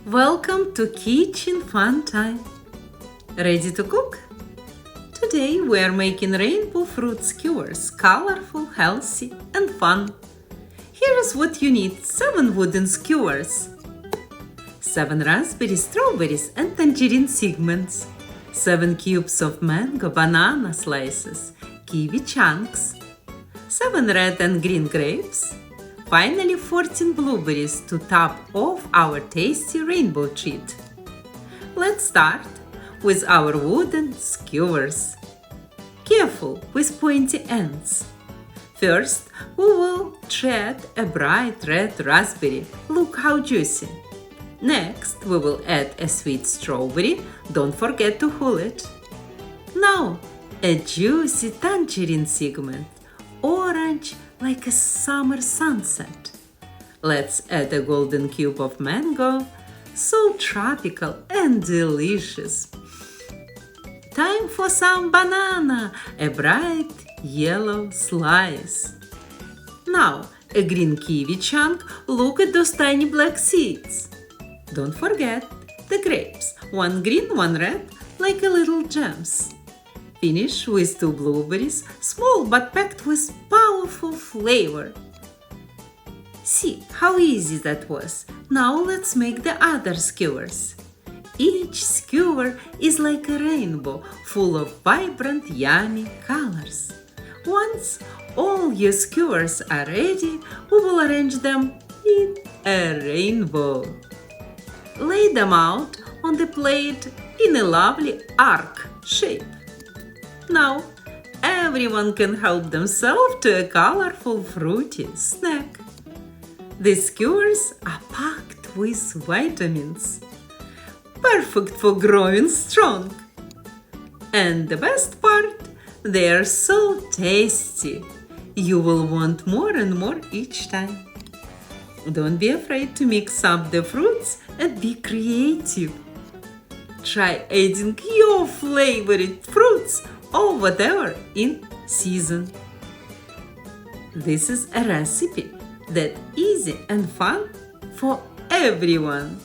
Welcome to Kitchen Fun Time. Ready to cook? Today we are making rainbow fruit skewers, colorful, healthy and fun. Here is what you need: 7 wooden skewers, 7 raspberries, strawberries and tangerine segments, 7 cubes of mango, banana slices, kiwi chunks, 7 red and green grapes, finally 14 blueberries to top off our tasty rainbow treat. Let's start with our wooden skewers. Careful with pointy ends. First, we will shred a bright red raspberry. Look how juicy. Next, we will add a sweet strawberry. Don't forget to hull it. Now, a juicy tangerine segment, orange like a summer sunset. Let's add a golden cube of mango, so tropical and delicious. Time for some banana, a bright yellow slice. Now, a green kiwi chunk. Look at those tiny black seeds. Don't forget the grapes, 1 green, 1 red, like a little gems. Finish with 2 blueberries, small but packed with powerful flavor. See how easy that was. Now let's make the other skewers. Each skewer is like a rainbow, full of vibrant, yummy colors. Once all your skewers are ready, we will arrange them in a rainbow. Lay them out on the plate in a lovely arc shape. Now, everyone can help themselves to a colorful fruity snack. The skewers are packed with vitamins, perfect for growing strong. And the best part, they are so tasty. You will want more and more each time. Don't be afraid to mix up the fruits and be creative. Try adding your favorite fruits or whatever in season. This is a recipe that's easy and fun for everyone.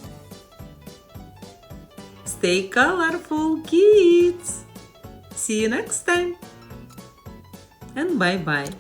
Stay colorful, kids! See you next time! And bye-bye!